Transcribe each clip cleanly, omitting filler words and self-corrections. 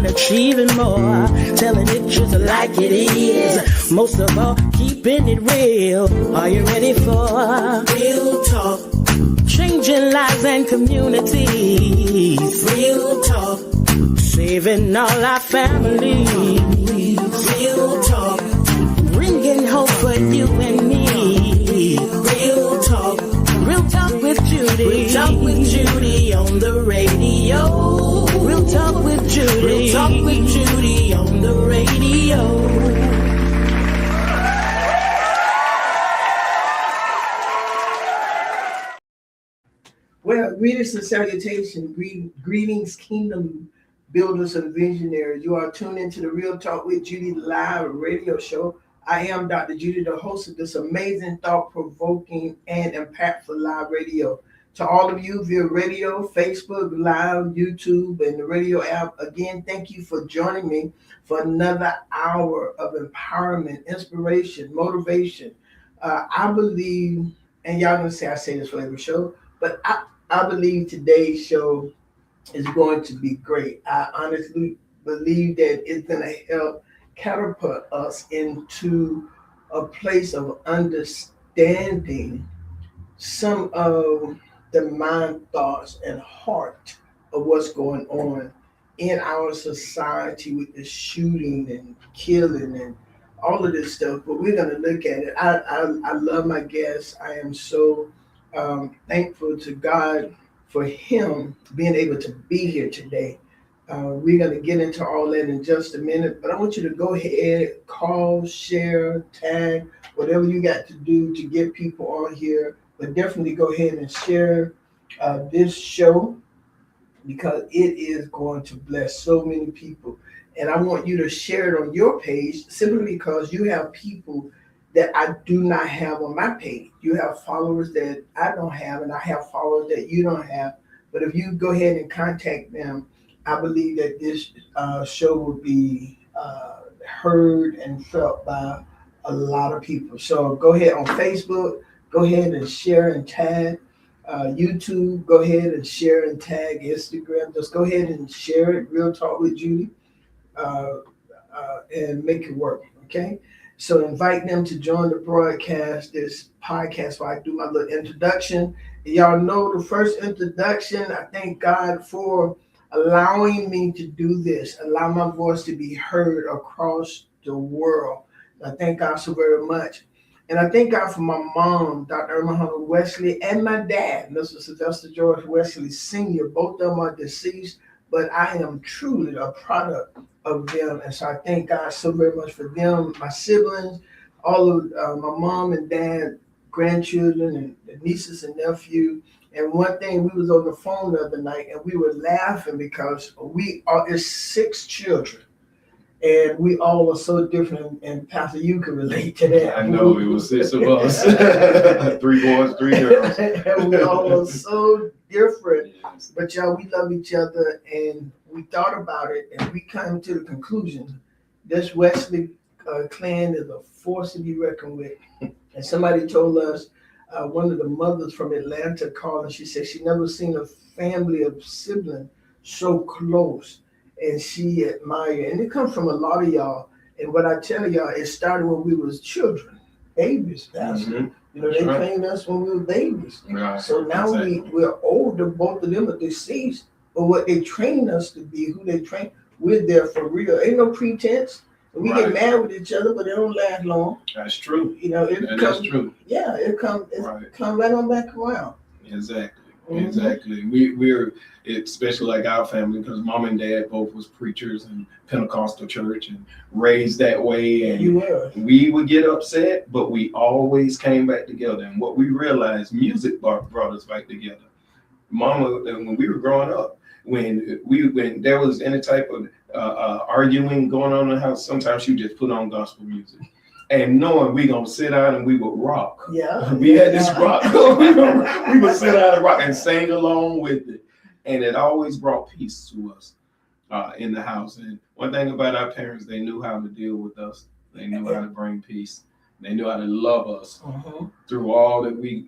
mind achieving more, telling it just like it is. Most of all, keeping it real. Are you ready for real talk? Changing lives and communities. Real talk. Saving all our families. Real talk. Bringing hope for you and me. Real talk. Real talk with Judy. Real talk with Judy on the radio. Real talk with Judy. Real talk with Judy on the radio. Well, greetings and salutation. Greetings, kingdom builders and visionaries. You are tuned into the Real Talk with Judy live radio show. I am Dr. Judy, the host of this amazing, thought-provoking, and impactful live radio. To all of you via radio, Facebook, live, YouTube, and the radio app, again, thank you for joining me for another hour of empowerment, inspiration, motivation. I believe, and y'all gonna say I say this for every show, but I believe today's show is going to be great. I honestly believe that it's going to help catapult us into a place of understanding some of the mind, thoughts, and heart of what's going on in our society with the shooting and killing and all of this stuff. But we're going to look at it. I love my guests. I am so thankful to God for him being able to be here today. We're going to get into all that in just a minute, but I want you to go ahead, call, share, tag, whatever you got to do to get people on here. But definitely go ahead and share this show because it is going to bless so many people. And I want you to share it on your page simply because you have people that I do not have on my page. You have followers that I don't have, and I have followers that you don't have. But if you go ahead and contact them, I believe that this show will be heard and felt by a lot of people. So go ahead on Facebook, go ahead and share and tag. YouTube, go ahead and share and tag. Instagram, just go ahead and share it. Real Talk with Judy, and make it work, okay? So invite them to join the broadcast, this podcast, where I do my little introduction. Y'all know the first introduction, I thank God for allowing me to do this, allow my voice to be heard across the world. I thank God so very much. And I thank God for my mom, Dr. Irma Hunter Wesley, and my dad, Mr. Sylvester George Wesley Sr. Both of them are deceased, but I am truly a product of them. And so I thank God so very much for them, my siblings, all of my mom and dad, grandchildren, and the nieces and nephew. And one thing, we was on the phone the other night and we were laughing because it's 6 children. And we all are so different, and Pastor, you can relate to that. I know, it was 6 of us. 3 boys, 3 girls. And we all are so different. Yes. But y'all, we love each other, and we thought about it, and we come to the conclusion, this Wesley clan is a force to be reckoned with. And somebody told us, one of the mothers from Atlanta called, and she said she never seen a family of siblings so close. And she admired, and it comes from a lot of y'all. And what I tell y'all, it started when we was children, babies. Mm-hmm. You know, they trained us when we were babies. Right. So now we're older, both of them are deceased. But what they trained us to be, who they trained, we're there for real. Ain't no pretense. We get mad with each other, but it don't last long. That's true. You know, that's true. Yeah, it come right on back around. Exactly. Mm-hmm. Exactly. We're especially like our family, because mom and dad both was preachers in Pentecostal church and raised that way. And we would get upset, but we always came back together. And what we realized, music brought us back together. Mama, when we were growing up, when there was any type of arguing going on in the house, sometimes she just put on gospel music. And knowing we gonna sit down and we would rock. Yeah. We had this rock. we would sit down and rock and sing along with it. And it always brought peace to us in the house. And one thing about our parents, they knew how to deal with us. They knew how to bring peace. They knew how to love us through all that we,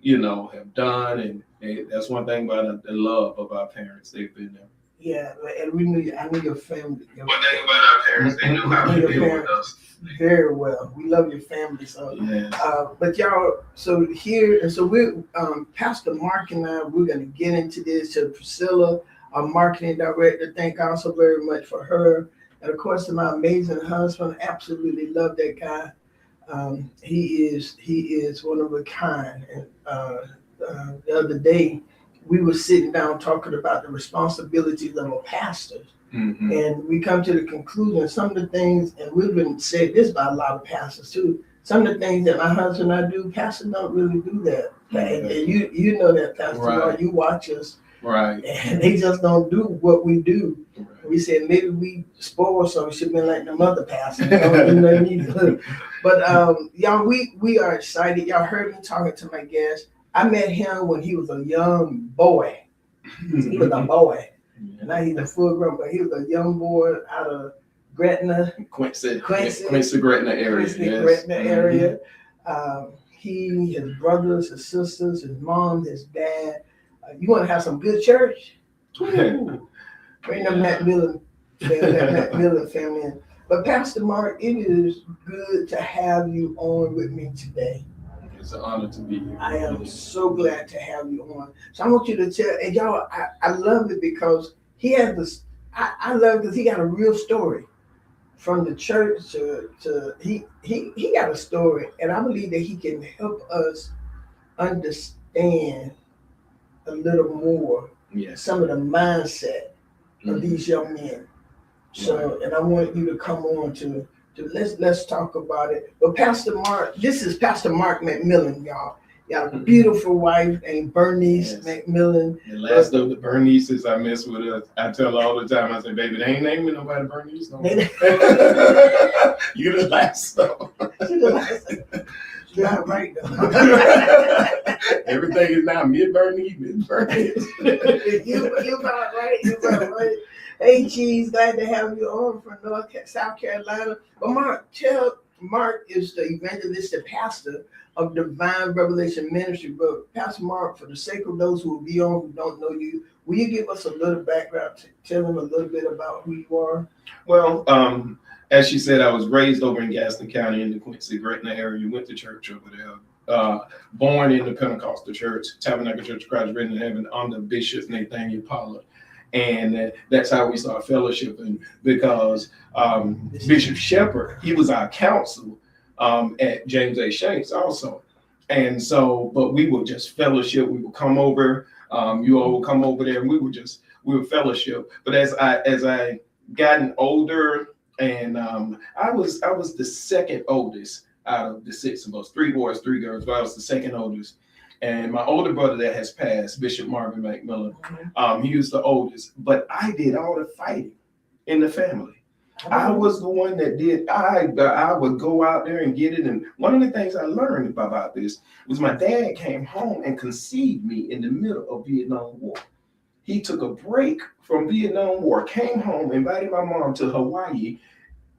have done. And that's one thing about the love of our parents. They've been there. Yeah, and we knew I knew your family. One thing about our parents, they knew how to deal with us very well. We love your family. So, yes. But y'all, so here, and so we're Pastor Mark and I, we're gonna get into this. To Priscilla, our marketing director, thank God so very much for her, and of course to my amazing husband. Absolutely love that guy. He is one of a kind. And the other day, we were sitting down talking about the responsibilities of a pastor. Mm-hmm. And we come to the conclusion some of the things, and we've been said this by a lot of pastors too. Some of the things that my husband and I do, pastors don't really do that. Mm-hmm. And you know that, Pastor. Right. You watch us. Right. And they just don't do what we do. Right. We said maybe we spoil some. We should have been like the mother pastor. But y'all, we are excited. Y'all heard me talking to my guest. I met him when he was a young boy. He was a boy. And now he's a full grown, but he was a young boy out of Gretna. Quincy Gretna area. Gretna area. He, his brothers, his sisters, his mom, his dad. You want to have some good church? Bring them Macmillan family in. But Pastor Mark, it is good to have you on with me today. It's an honor to be here. I am so glad to have you on. So I want you to tell, and y'all, I love it because he has this, I love because he got a real story from the church to he got a story, and I believe that he can help us understand a little more some of the mindset of these young men. So, and I want you to come on to let's talk about it. But Pastor Mark, this is Pastor Mark McMillan, y'all. You got a beautiful wife named Bernice McMillan. The last of the Bernices I mess with her. I tell her all the time, I say, baby, they ain't naming nobody Bernice no more. You the last though. You're not right though. Everything is now mid-Bernice. You about right. You about right. Hey, Cheese, glad to have you on from South Carolina. But Mark is the evangelist and pastor of Divine Revelation Ministry. But Pastor Mark, for the sake of those who will be on who don't know you, will you give us a little background, tell them a little bit about who you are? Well, as she said, I was raised over in Gaston County in the Quincy Gretna area. Went to church over there. Born in the Pentecostal Church, Tabernacle Church of Christ Written in Heaven, under Bishop Nathaniel Pollard. And that's how we started fellowshipping, because Bishop Shepherd, he was our counsel at James A. Shanks also. And so, but we would just fellowship. We would come over, you all would come over there, and we would fellowship. But as I gotten older, and I was the second oldest out of the six of us, 3 boys, 3 girls, but I was the second oldest. And my older brother that has passed, Bishop Marvin McMillan, he was the oldest, but I did all the fighting in the family. I was the one that did, I would go out there and get it. And one of the things I learned about this was my dad came home and conceived me in the middle of Vietnam War. He took a break from Vietnam War, came home, invited my mom to Hawaii,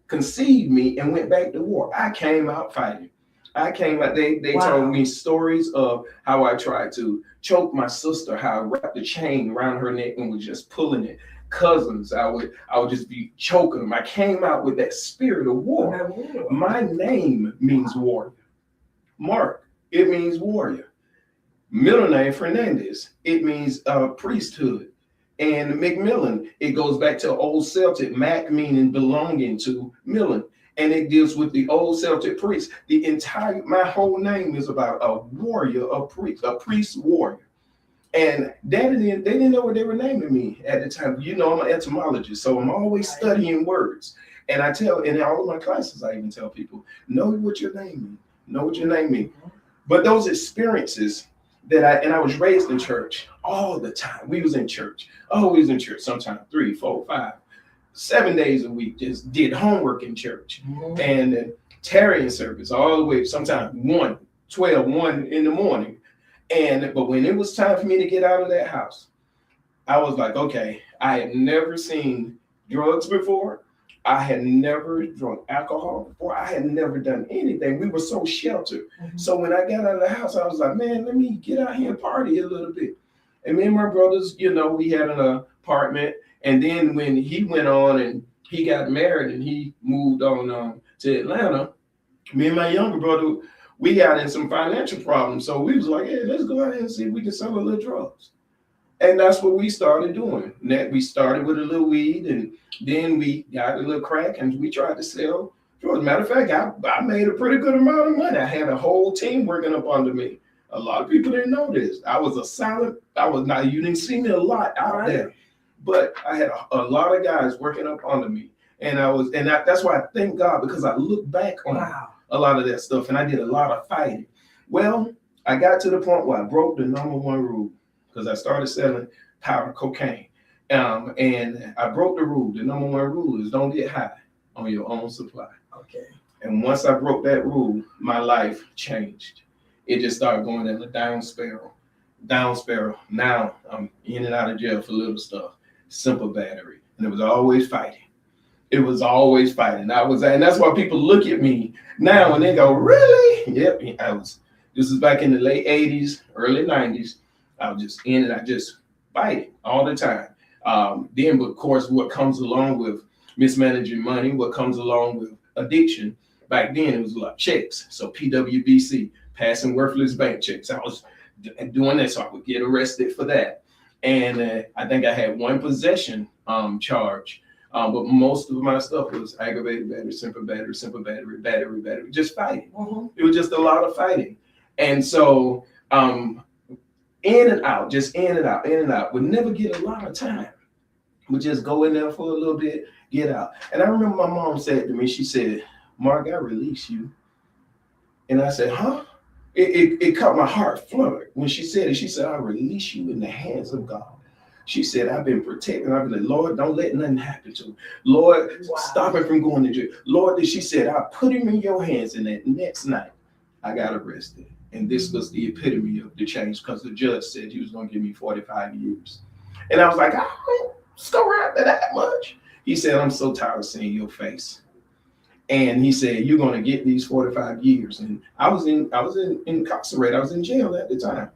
conceived me, and went back to war. I came out fighting. I came out, they told me stories of how I tried to choke my sister, how I wrapped the chain around her neck and was just pulling it. Cousins, I would just be choking them. I came out with that spirit of war. My name means warrior. Mark, it means warrior. Middle name, Fernandez, it means priesthood. And McMillan, it goes back to Old Celtic, Mac meaning belonging to Millen. And it deals with the old Celtic priest. My whole name is about a warrior, a priest warrior. And they didn't know what they were naming me at the time. You know, I'm an etymologist, so I'm always studying words. And I tell, in all of my classes, I even tell people, know what your name means. Know what your name means. But those experiences I was raised in church all the time. We was in church, always in church, sometimes 3, 4, 5. 7 days a week, just did homework in church and tarrying service all the way, sometimes 1 in the morning. But when it was time for me to get out of that house, I was like, okay, I had never seen drugs before. I had never drunk alcohol before. I had never done anything. We were so sheltered. So when I got out of the house, I was like, man, let me get out here and party a little bit. And me and my brothers, you know, we had an apartment And then when he went on and he got married and he moved on to Atlanta, me and my younger brother, we got in some financial problems. So we was like, hey, let's go ahead and see if we can sell a little drugs. And that's what we started doing. We started with a little weed, and then we got a little crack, and we tried to sell drugs. Matter of fact, I made a pretty good amount of money. I had a whole team working up under me. A lot of people didn't know this. You didn't see me a lot out there, but I had a lot of guys working up under me. And that's why I thank God, because I look back on a lot of that stuff, and I did a lot of fighting. Well, I got to the point where I broke the number one rule, because I started selling powder cocaine. And I broke the rule. The number one rule is don't get high on your own supply. Okay. And once I broke that rule, my life changed. It just started going in a down spiral. Now I'm in and out of jail for little stuff, simple battery. And it was always fighting. And that's why people look at me now and they go, really? Yep. This is back in the late 80s, early 90s. I was just in it. I just fighting all the time. Then, of course, what comes along with mismanaging money, what comes along with addiction, back then it was a lot of checks. So PWBC, passing worthless bank checks. I was doing that, so I would get arrested for that. And I think I had one possession charge. But most of my stuff was aggravated battery, simple battery, just fighting. Mm-hmm. It was just a lot of fighting. And so in and out, would never get a lot of time. Would just go in there for a little bit, get out. And I remember my mom said to me, she said, Mark, I release you. And I said, huh? It caught my heart fluttered. When she said it, she said, I release you in the hands of God. She said, I've been protected. I've been like, Lord, don't let nothing happen to him. Lord, stop him from going to jail. Lord, she said, I put him in your hands. And that next night, I got arrested. And this was the epitome of the change, because the judge said he was going to give me 45 years. And I was like, I don't stick around to that much. He said, I'm so tired of seeing your face. And he said, you're going to get these 45 years. And I was incarcerated. I was in jail at the time.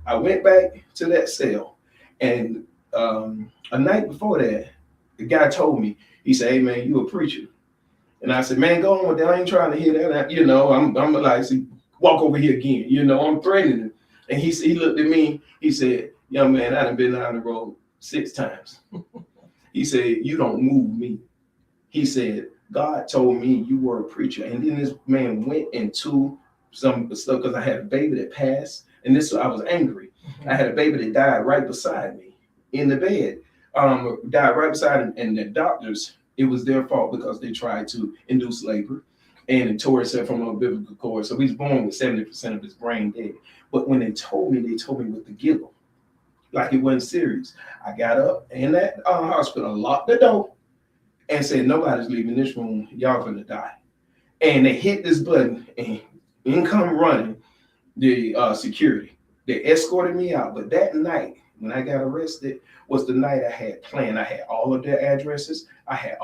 I went back to that cell. And a night before that, the guy told me, he said, hey, man, you a preacher. And I said, man, go on with that. I ain't trying to hear that. I'm like, see, walk over here again. I'm threatening him. And he looked at me. He said, young man, I done been down the road 6 times. He said, you don't move me. He said, God told me you were a preacher. And then this man went into some stuff, because I had a baby that passed. And I was angry. I had a baby that died right beside me in the bed. Died right beside him. And the doctors, it was their fault, because they tried to induce labor. And it tore itself from a biblical cord. So he's born with 70% of his brain dead. But when they told me with the giggle, like it wasn't serious. I got up in that hospital, locked the door, and said, nobody's leaving this room. Y'all gonna die. And they hit this button, and in come running the security. They escorted me out. But that night, when I got arrested, was the night I had planned. I had all of their addresses. I had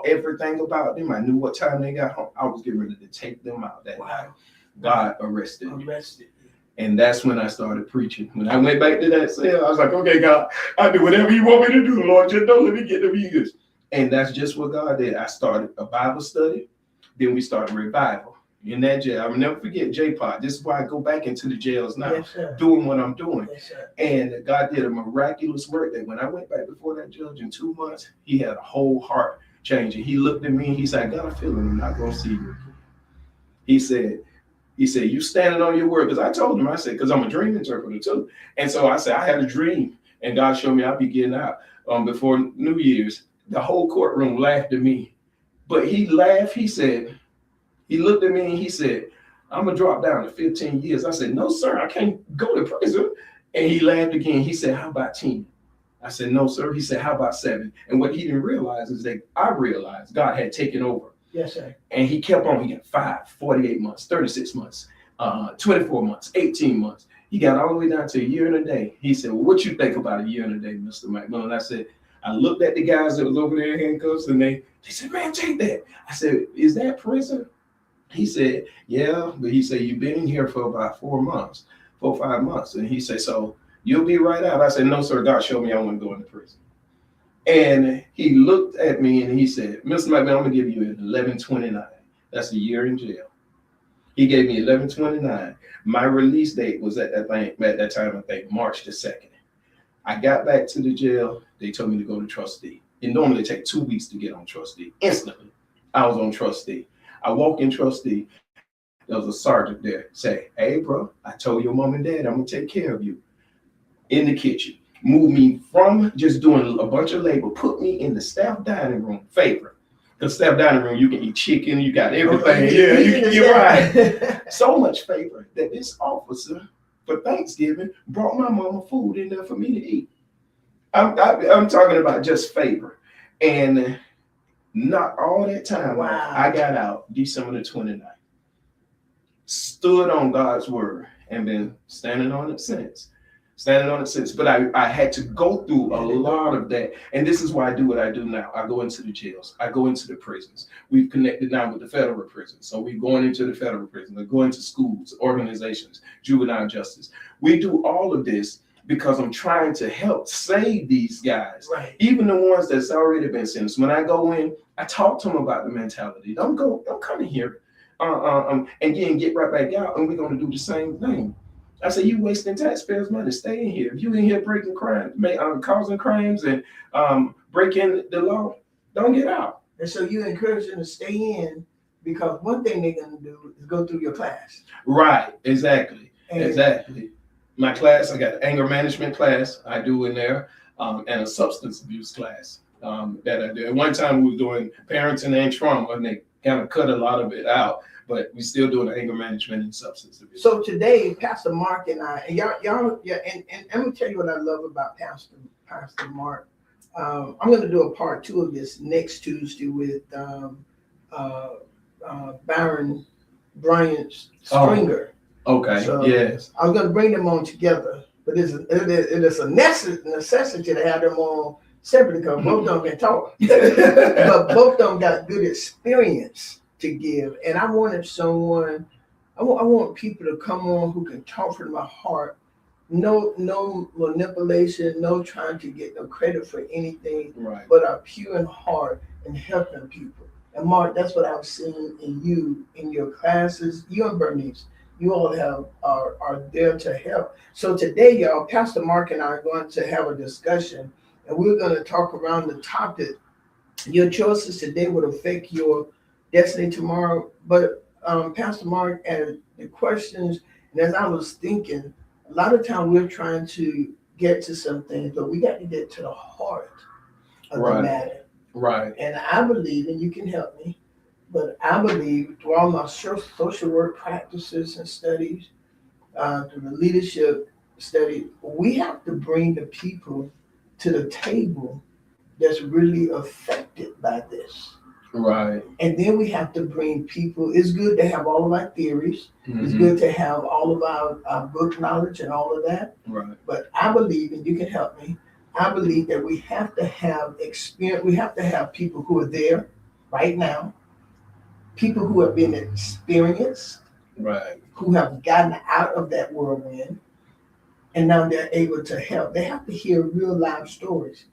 everything about them. I knew what time they got home. I was getting ready to take them out that night. God arrested me. And that's when I started preaching. When I went back to that cell, I was like, okay, God, I'll do whatever you want me to do, Lord. Just don't let me get the views. And that's just what God did. I started a Bible study. Then we started revival in that jail. I will never forget J-Pod. This is why I go back into the jails now, doing what I'm doing. Yes, and God did a miraculous work that when I went back before that judge in 2 months, he had a whole heart change. And he looked at me and he said, I got a feeling I'm not going to see you again. He said, you standing on your word. Because I told him, I said, because I'm a dream interpreter too. And so I said, I had a dream. And God showed me I'll be getting out before New Year's. The whole courtroom laughed at me. But he laughed. He said, he looked at me and he said, I'm going to drop down to 15 years. I said, no, sir, I can't go to prison. And he laughed again. He said, how about 10? I said, no, sir. He said, how about 7? And what he didn't realize is that I realized God had taken over. Yes, sir. And he kept on. He got 5, 48 months, 36 months, 24 months, 18 months. He got all the way down to a year and a day. He said, well, what you think about a year and a day, Mr. McMillan? I said, I looked at the guys that was over there in handcuffs and they said, man, take that. I said, is that prison? He said, yeah. But he said, you've been in here for about 4 months, 4 or 5 months. And he said, so you'll be right out. I said, no, sir. God showed me I want to go into prison. And he looked at me and he said, Mr. McMahon, I'm gonna give you 1129. That's a year in jail. He gave me 1129. My release date was at that time, I think March the 2nd. I got back to the jail. They told me to go to trustee. It normally takes 2 weeks to get on trustee. Instantly, I was on trustee. I walk in trustee. There was a sergeant there. Say, hey, bro, I told your mom and dad I'm gonna take care of you. In the kitchen. Move me from just doing a bunch of labor, put me in the staff dining room. Favorite. The staff dining room, you can eat chicken, you got everything. You're right. So much favor that this officer for Thanksgiving brought my mama food in there for me to eat. I'm talking about just favor. And not all that time, wow. I got out December the 29th. Stood on God's word and been standing on it since. But I had to go through a lot of that. And this is why I do what I do now. I go into the jails. I go into the prisons. We've connected now with the federal prisons. So we're going into the federal prison. We're going to schools, organizations, juvenile justice. We do all of this because I'm trying to help save these guys. Right. Even the ones that's already been sentenced. When I go in, I talk to them about the mentality. Don't come in here and then get right back out, and we're going to do the same thing. I say, you wasting taxpayers' money. Stay in here. If you in here breaking crimes, causing crimes and breaking the law, don't get out. And so you encourage them to stay in, because one thing they're going to do is go through your class. Right. Exactly. Exactly. My class, I got an anger management class I do in there, and a substance abuse class that I do. At one time, we were doing parenting and trauma, and they kind of cut a lot of it out. But we still doing anger management and substance abuse. So today, Pastor Mark and I, and y'all, and I'm gonna tell you what I love about Pastor Mark. I'm gonna do a part 2 of this next Tuesday with Byron Bryant Stringer. Oh, okay. So yes. I was gonna bring them on together, but it is a necessity to have them on separately because both of them can talk, but both of them got good experience to give. And I wanted someone, I want people to come on who can talk from my heart. No manipulation, no trying to get no credit for anything, right, but are pure in heart and helping people. And Mark, that's what I've seen in you, in your classes. You and Bernice, you all are there to help. So today, y'all, Pastor Mark and I are going to have a discussion, and we're going to talk around the topic. Your choices today would affect your destiny tomorrow. But Pastor Mark, and the questions, and as I was thinking, a lot of time we're trying to get to some things, but we got to get to the heart of the matter. Right. And I believe, and you can help me, but I believe through all my social work practices and studies, through the leadership study, we have to bring the people to the table that's really affected by this. Right. And then we have to bring people. It's good to have all of our theories. Mm-hmm. It's good to have all of our book knowledge and all of that. Right. But I believe, and you can help me, I believe that we have to have experience. We have to have people who are there right now, people who have been experienced, right, who have gotten out of that whirlwind, and now they're able to help. They have to hear real life stories.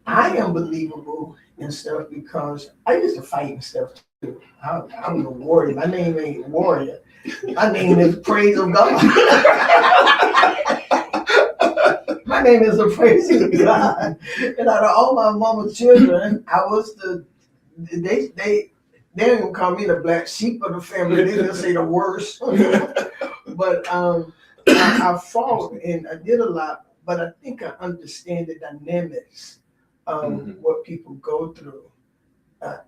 I am believable and stuff because I used to fight and stuff too. I'm a warrior. My name ain't Warrior. My name is Praise of God. My name is the Praise of God. And out of all my mama's children, I was they didn't even call me the black sheep of the family. They didn't say the worst. But I fought and I did a lot, but I think I understand the dynamics of what people go through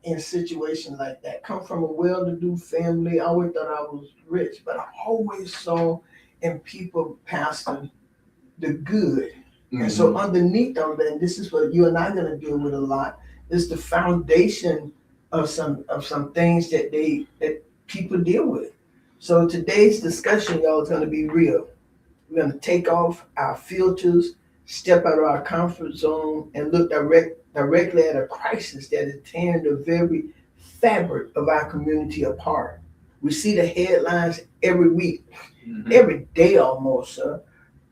in situations like that. Come from a well-to-do family. I always thought I was rich, but I always saw in people, Pastor, the good. And so underneath all that, and this is what you and I are going to deal with a lot, is the foundation of some things that people deal with. So today's discussion, y'all, is going to be real. We're going to take off our filters, step out of our comfort zone, and look directly at a crisis that is tearing the very fabric of our community apart. We see the headlines every week, every day almost,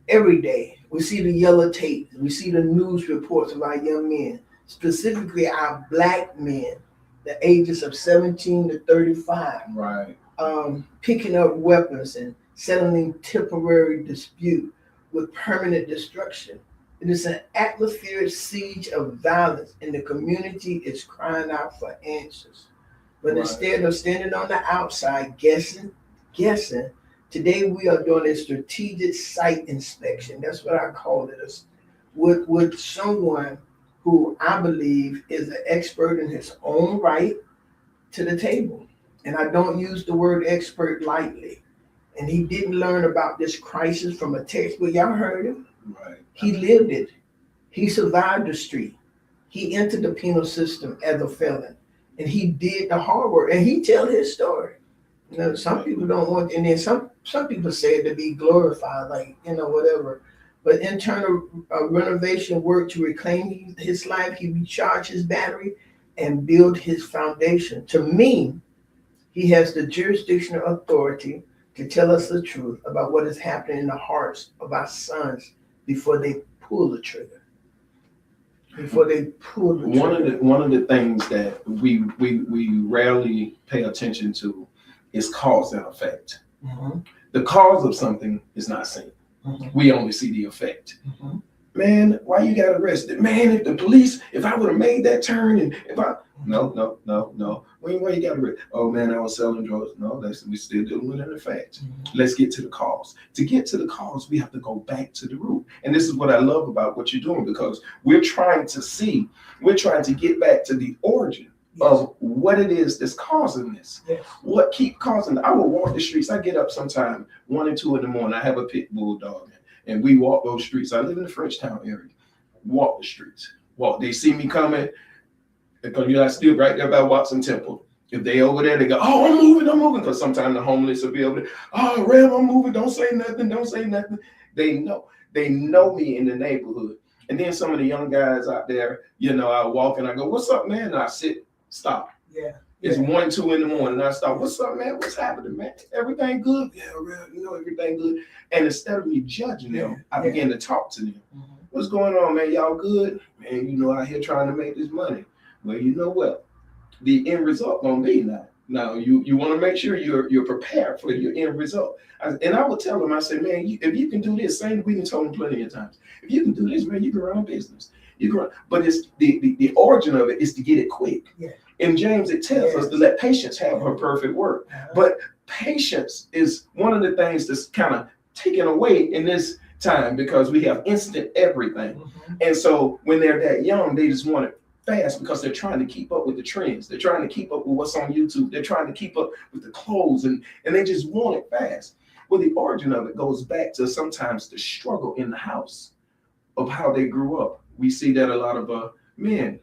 every day. We see the yellow tape. We see the news reports of our young men specifically our black men, the ages of 17 to 35, Right. Picking up weapons and settling temporary dispute with permanent destruction. It is an atmospheric siege of violence, and the community is crying out for answers. But instead of standing on the outside guessing, today we are doing a strategic site inspection. That's what I call it. With someone who I believe is an expert in his own right to the table. And I don't use the word expert lightly. And he didn't learn about this crisis from a textbook. Y'all heard him? Right. He lived it. He survived the street. He entered the penal system as a felon. And he did the hard work. And he tell his story. You know, some people don't want, and then some people say it to be glorified, like, you know, whatever. But internal renovation work to reclaim his life, he recharged his battery and build his foundation. To me, he has the jurisdictional authority to tell us the truth about what is happening in the hearts of our sons before they pull the trigger. One of the things that we rarely pay attention to is cause and effect. Mm-hmm. The cause of something is not seen. Mm-hmm. We only see the effect. Mm-hmm. Man, why you got arrested? Man, if I would have made that turn, and no. Why you got arrested? Oh man, I was selling drugs. No, we still dealing with an effect. Mm-hmm. Let's get to the cause. To get to the cause, we have to go back to the root. And this is what I love about what you're doing, because we're trying to get back to the origin of what it is that's causing this. Yes. What keep causing? I will walk the streets. I get up sometime 1 and 2 in the morning. I have a pit bull dog, and we walk those streets. I live in the Frenchtown area. Walk the streets. Walk. They see me coming, because I still right there by Watson Temple. If they over there, they go, "Oh, I'm moving." Because sometimes the homeless will be over there. "Oh, Rev, I'm moving. Don't say nothing. They know me in the neighborhood. And then some of the young guys out there, you know, I walk and I go, "What's up, man?" And I sit. Stop. Yeah. It's 1, 2 in the morning. I stop. "What's up, man? What's happening, man? Everything good?" "Yeah, real, you know, everything good." And instead of me judging them, I began to talk to them. Mm-hmm. "What's going on, man? Y'all good? Man, you know, out here trying to make this money." Well, you know what? The end result gonna be now. Now you want to make sure you're prepared for your end result. And I would tell them, I say, "Man, if you can do this, same we can told them plenty of times. If you can do this, man, you can run a business. You can run." But it's the origin of it is to get it quick. Yeah. In James, it tells us to let patience have her perfect work. But patience is one of the things that's kind of taken away in this time, because we have instant everything. Mm-hmm. And so when they're that young, they just want it fast, because they're trying to keep up with the trends. They're trying to keep up with what's on YouTube. They're trying to keep up with the clothes, and they just want it fast. Well, the origin of it goes back to sometimes the struggle in the house of how they grew up. We see that a lot of black men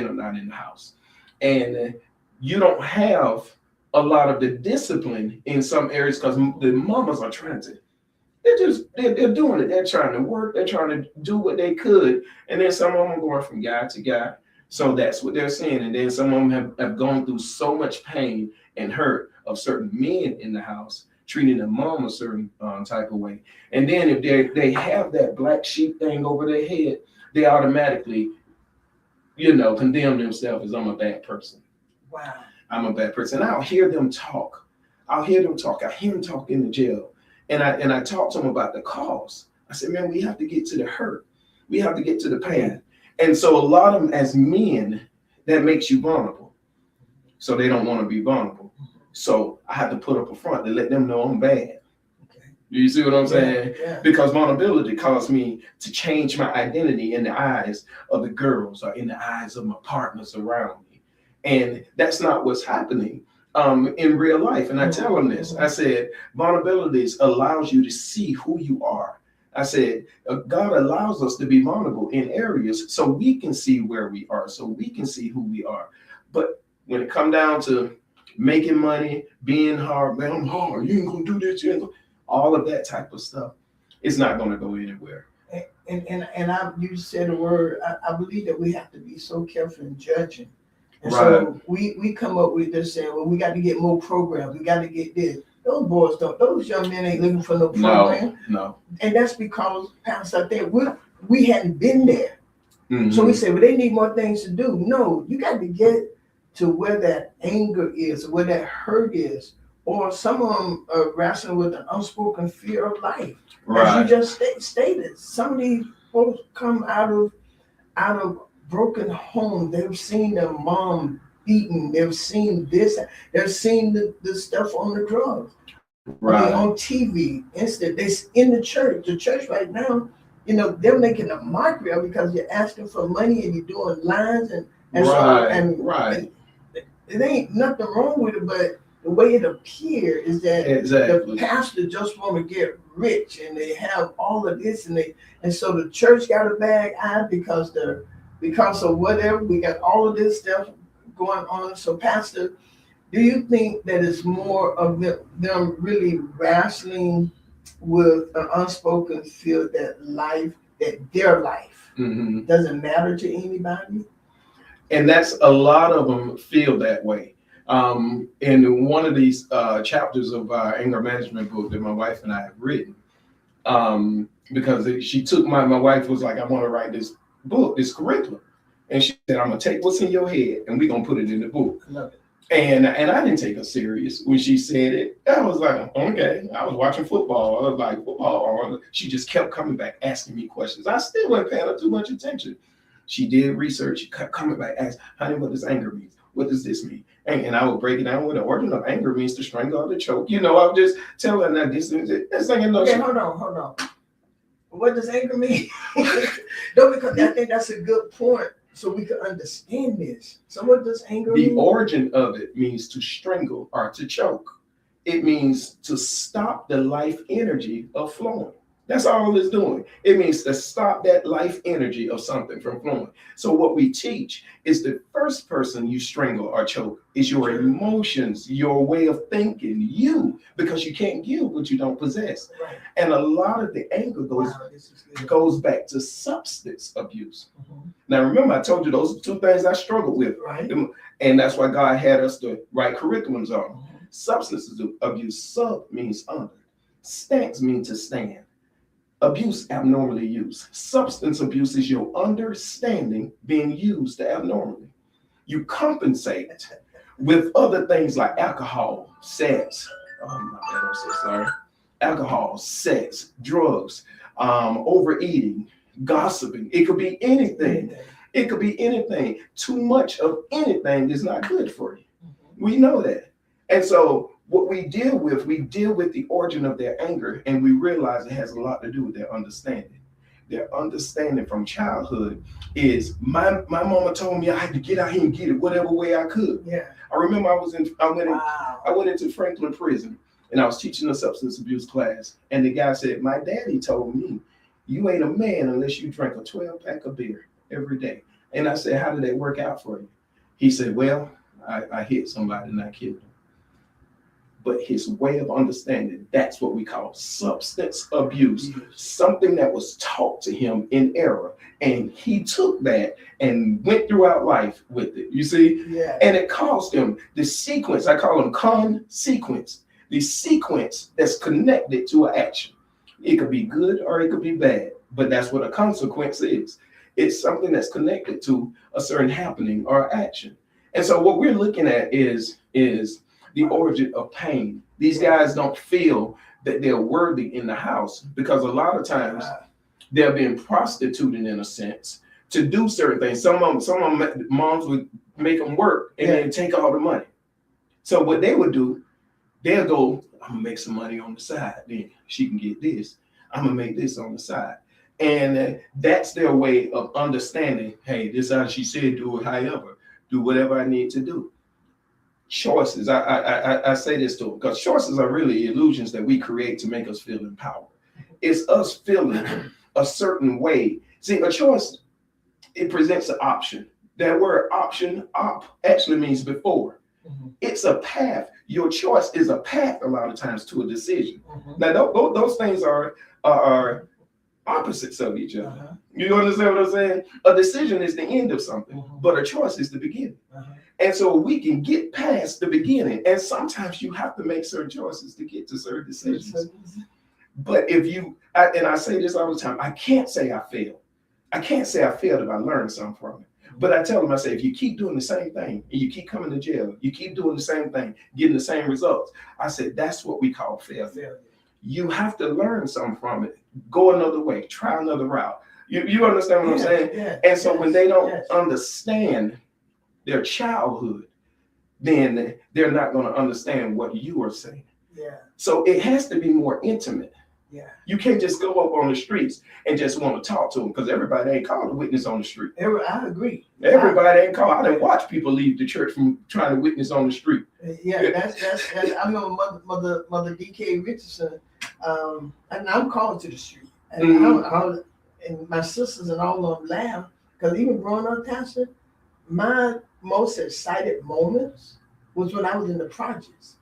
are not in the house. And you don't have a lot of the discipline in some areas, because the mamas are trying to, they're doing it. They're trying to work. They're trying to do what they could. And then some of them are going from guy to guy. So that's what they're saying. And then some of them have gone through so much pain and hurt of certain men in the house, treating their mom a certain type of way. And then if they have that black sheep thing over their head, they automatically, you know, condemn themselves as, "I'm a bad person." Wow. I'm a bad person. And I'll hear them talk. I hear them talk in the jail. And I talk to them about the cause. I said, "Man, we have to get to the hurt. We have to get to the pain." And so a lot of them, as men, that makes you vulnerable. So they don't want to be vulnerable. So I have to put up a front to let them know I'm bad. You see what I'm saying? Yeah. Because vulnerability caused me to change my identity in the eyes of the girls, or in the eyes of my partners around me. And that's not what's happening in real life. And I tell them this. I said, vulnerabilities allows you to see who you are. I said, God allows us to be vulnerable in areas so we can see where we are, so we can see who we are. But when it comes down to making money, being hard, "Man, I'm hard. You ain't gonna do this. You ain't gonna," all of that type of stuff, it's not going to go anywhere. And you said a word. I believe that we have to be so careful in judging. And Right. So we come up with this saying, "Well, we got to get more programs. We got to get this." Those young men ain't looking for no program. No. And that's because, Pastor, I think we hadn't been there. Mm-hmm. So we say, well, they need more things to do. No, you got to get to where that anger is, where that hurt is. Or some of them are wrestling with an unspoken fear of life. Right. As you just stated, some of these folks come out of broken homes. They've seen their mom beaten. They've seen this. They've seen the stuff on the drugs. Right. I mean, on TV, instant. They in the church. The church right now, they're making a mockery of it because you're asking for money and you're doing lines and right. so and right. And it ain't nothing wrong with it, but the way it appears is that exactly. the pastor just want to get rich and they have all of this and so the church got a bad eye because of whatever. We got all of this stuff going on. So pastor, do you think that it's more of them really wrestling with an unspoken fear that their life mm-hmm. doesn't matter to anybody? And that's a lot of them feel that way. In one of these chapters of our anger management book that my wife and I have written, because she took my wife was like, I want to write this book, this curriculum. And she said, I'm going to take what's in your head and we're going to put it in the book. Love it. And I didn't take her serious when she said it. I was like, okay. I was watching football. I was like, football. She just kept coming back, asking me questions. I still wasn't paying her too much attention. She did research. She kept coming back, asked, honey, what does anger mean? What does this mean? And I would break it down with the origin of anger means to strangle or to choke. I would just tell her that this is it. Okay, hold on. What does anger mean? No, because I think that's a good point. So we can understand this. So what does anger mean? The origin of it means to strangle or to choke. It means to stop the life energy of flowing. That's all it's doing. It means to stop that life energy of something from flowing. So what we teach is the first person you strangle or choke is your emotions, your way of thinking, because you can't give what you don't possess. Right. And a lot of the anger goes back to substance abuse. Mm-hmm. Now, remember, I told you those are two things I struggled with. Right. And that's why God had us to write curriculums on. Mm-hmm. Substance abuse, sub means under. Stance means to stand. Abuse abnormally used. Substance abuse is your understanding being used abnormally. You compensate with other things like alcohol, sex. Oh my bad, I'm so sorry. Alcohol, sex, drugs, overeating, gossiping. It could be anything. It could be anything. Too much of anything is not good for you. We know that. And so what we deal with the origin of their anger, and we realize it has a lot to do with their understanding. Their understanding from childhood is my mama told me I had to get out here and get it whatever way I could. Yeah. I remember I went into Franklin prison and I was teaching a substance abuse class, and the guy said, my daddy told me you ain't a man unless you drink a 12-pack of beer every day. And I said, how did that work out for you? He said, well, I hit somebody and I killed him. But his way of understanding, that's what we call substance abuse, something that was taught to him in error. And he took that and went throughout life with it, you see? Yeah. And it caused him the sequence, I call them consequence, the sequence that's connected to an action. It could be good or it could be bad, but that's what a consequence is. It's something that's connected to a certain happening or action. And so what we're looking at is the origin of pain. These guys don't feel that they're worthy in the house because a lot of times they're being prostituted in a sense to do certain things. Some of them moms would make them work and then take all the money. So what they would do, they'll go, I'm gonna make some money on the side. Then she can get this. I'm gonna make this on the side. And that's their way of understanding, hey, this is how she said, do it however, do whatever I need to do. Choices, I say this to them, because choices are really illusions that we create to make us feel empowered. It's us feeling a certain way. See, a choice, it presents an option. That word option, actually means before. Mm-hmm. It's a path. Your choice is a path a lot of times to a decision. Mm-hmm. Now, those things are opposites of each other. Uh-huh. You understand what I'm saying? A decision is the end of something, but a choice is the beginning. Uh-huh. And so we can get past the beginning. And sometimes you have to make certain choices to get to certain decisions. But if you, and I say this all the time, I can't say I failed. I can't say I failed if I learned something from it. But I tell them, I say, if you keep doing the same thing and you keep coming to jail, you keep doing the same thing, getting the same results, I said, that's what we call failure. You have to learn something from it. Go another way, try another route. You understand what I'm saying? Yeah, and so when they don't understand their childhood, then they're not going to understand what you are saying. Yeah. So it has to be more intimate. Yeah. You can't just go up on the streets and just want to talk to them, because everybody ain't called a witness on the street. I agree. Everybody ain't called. I didn't watch people leave the church from trying to witness on the street. Yeah, that's I remember Mother D.K. Richardson, and I'm called to the street. And and my sisters and all of them laugh, because even growing up, Pastor, my most excited moments was when I was in the projects.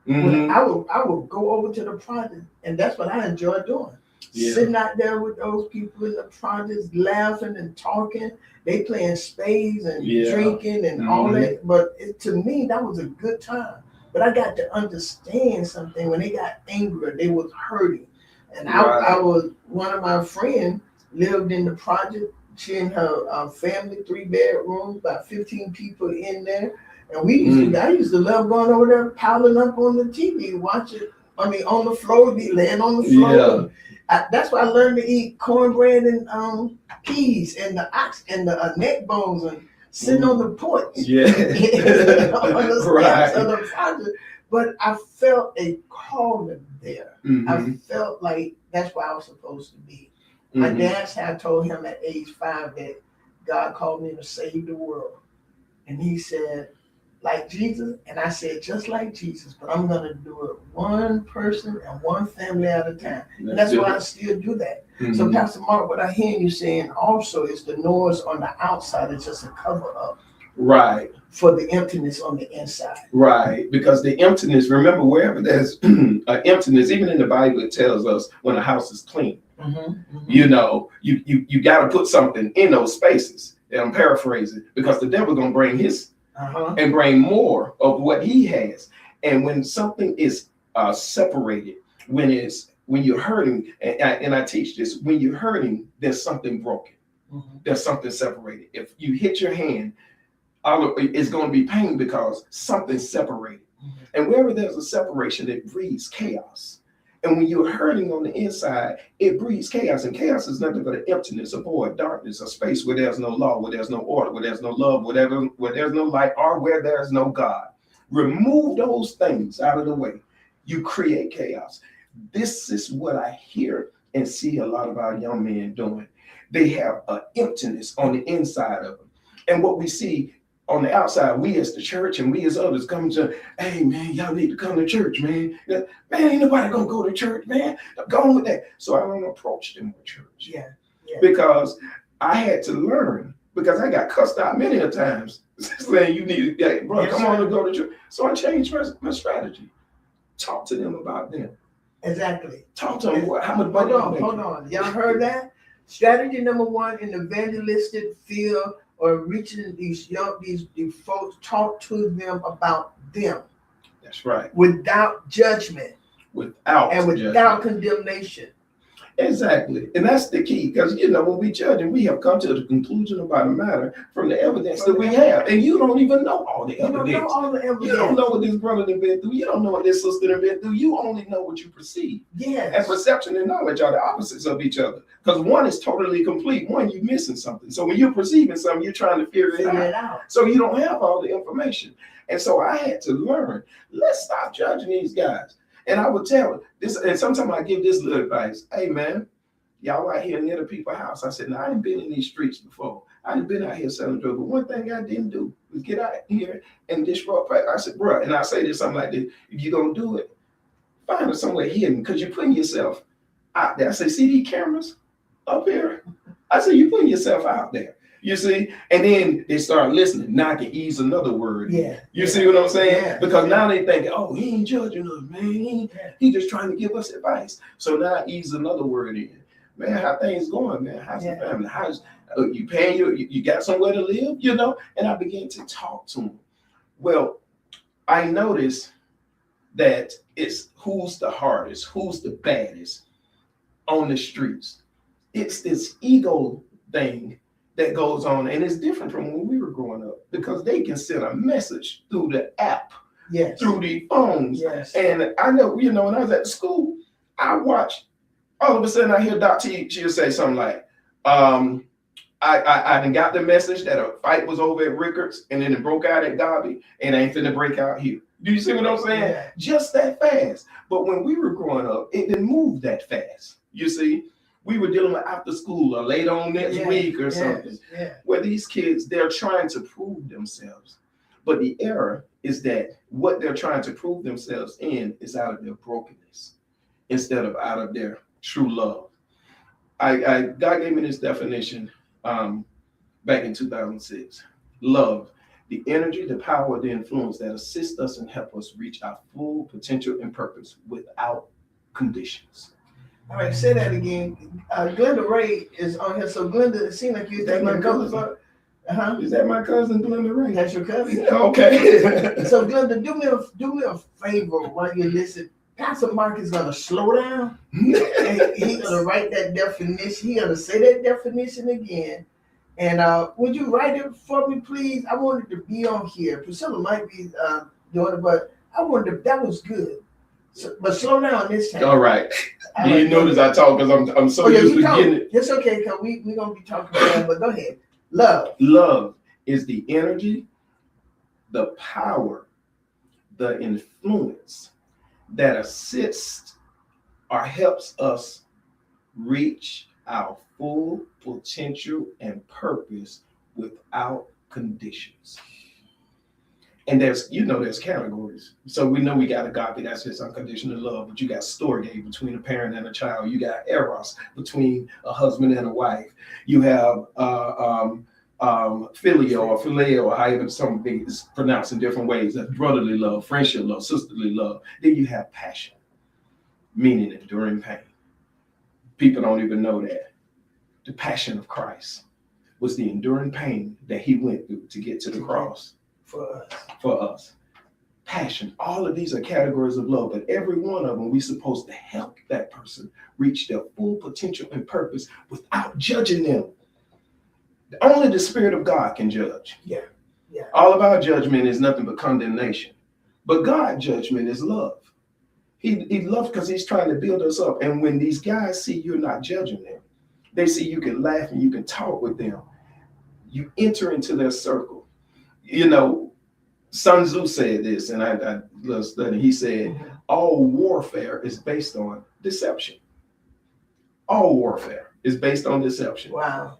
When I would go over to the project, and that's what I enjoy doing. Yeah. Sitting out there with those people in the projects, laughing and talking. They playing spades and drinking and all that. But to me, that was a good time. But I got to understand something. When they got angry, they was hurting. And I was, one of my friends lived in the project. She and her family, 3 bedrooms, about 15 people in there. And I used to love going over there, piling up on the TV, watching. On the floor, be laying on the floor. Yeah. That's why I learned to eat cornbread and peas and the neck bones and sitting on the porch. Yeah. On the steps of the project. But I felt a calling there. I felt like that's where I was supposed to be. My dad had told him at age 5 that God called me to save the world. And he said, like Jesus, and I said, just like Jesus, but I'm going to do it one person and one family at a time. And that's why I still do that. So Pastor Mark, what I hear you saying also is the noise on the outside is just a cover up. Right. For the emptiness on the inside. Right. Because the emptiness, remember, wherever there's an emptiness, even in the Bible, it tells us when a house is clean, you know, you got to put something in those spaces. And I'm paraphrasing, because the devil's going to bring his and bring more of what he has. And when something is separated, when you're hurting, and I teach this, when you're hurting, there's something broken. There's something separated. If you hit your hand, it's going to be pain because something's separated. And wherever there's a separation, it breeds chaos. And when you're hurting on the inside, it breeds chaos. And chaos is nothing but an emptiness, a void, darkness, a space where there's no law, where there's no order, where there's no love, where there's no light, or where there's no God. Remove those things out of the way. You create chaos. This is what I hear and see a lot of our young men doing. They have an emptiness on the inside of them. And what we see on the outside, we as the church and we as others come to, hey man, y'all need to come to church, man. Man, ain't nobody gonna go to church, man. Go on with that. So I don't approach them with church. Yeah. Because I had to learn, because I got cussed out many a times saying you need to, bro, come on and go to church. So I changed my strategy. Talk to them about them. Exactly. Talk to them how much money. Hold on. Y'all heard that? Strategy number 1 in evangelistic field, or reaching these folks, talk to them about them. That's right. Without judgment. Without condemnation. Exactly. And that's the key, because, when we judge, and we have come to the conclusion about a matter from the evidence that we have. And you don't even know all the evidence. You don't know what this brother has been through. You don't know what this sister has been through. You only know what you perceive. Yes. And perception and knowledge are the opposites of each other. Because one is totally complete. One, you're missing something. So when you're perceiving something, you're trying to figure it out. So you don't have all the information. And so I had to learn, let's stop judging these guys. And I would tell this, and sometimes I give this little advice. Hey, man, y'all out here near the people's house. I said, I ain't been in these streets before. I ain't been out here selling drugs. But one thing I didn't do was get out here and disrupt. I said, bro, and I say this, something like this. If you're going to do it, find it somewhere hidden, because you're putting yourself out there. I say, see these cameras up here? I said, you're putting yourself out there. You see, and then they start listening. Now I can ease another word. Yeah. You see what I'm saying? Because now they think, oh, he ain't judging us, man. He just trying to give us advice. So now I ease another word in. Man, how things going, man? How's the family? How's you paying you got somewhere to live, And I began to talk to them. Well, I noticed that it's who's the hardest, who's the baddest on the streets. It's this ego thing that goes on, and it's different from when we were growing up because they can send a message through the app, yes, through the phones. yes. And I know, when I was at the school, I watched, all of a sudden I hear Doc T, she'll say something like, I done got the message that a fight was over at Rickards and then it broke out at Derby and ain't finna break out here. Do you see what I'm saying? Yeah. Just that fast. But when we were growing up, it didn't move that fast. You see, we were dealing with after school or later on next week or something. Yeah. Where these kids, they're trying to prove themselves. But the error is that what they're trying to prove themselves in is out of their brokenness instead of out of their true love. God gave me this definition back in 2006. Love, the energy, the power, the influence that assists us and help us reach our full potential and purpose without conditions. All right, say that again. Glenda Ray is on here. So Glenda, it seems like you're taking my cousin. Is that my cousin Glenda Ray? That's your cousin? Okay. So Glenda, do me a favor while you listen. Pastor Mark is gonna slow down. And he's gonna write that definition. He's gonna say that definition again. And would you write it for me, please? I wanted to be on here. Priscilla might be doing it, but I wanted to, that was good. So, but slow down this time. All right. You notice I talk because I'm so used to getting it. It's okay, because we're gonna be talking about it, but go ahead. Love. Love is the energy, the power, the influence that assists or helps us reach our full potential and purpose without conditions. And there's categories. So we know we got agape, that's just unconditional love, but you got storge between a parent and a child. You got eros between a husband and a wife. You have phileo or phileo, or however something is pronounced in different ways. That's brotherly love, friendship love, sisterly love. Then you have passion, meaning enduring pain. People don't even know that. The passion of Christ was the enduring pain that he went through to get to the cross for us. Passion. All of these are categories of love, but every one of them, we're supposed to help that person reach their full potential and purpose without judging them. Only the Spirit of God can judge. Yeah. All of our judgment is nothing but condemnation. But God's judgment is love. He loves because he's trying to build us up. And when these guys see you're not judging them, they see you can laugh and you can talk with them. You enter into their circle. Sun Tzu said this, and I love studying. He said, all warfare is based on deception. All warfare is based on deception. Wow.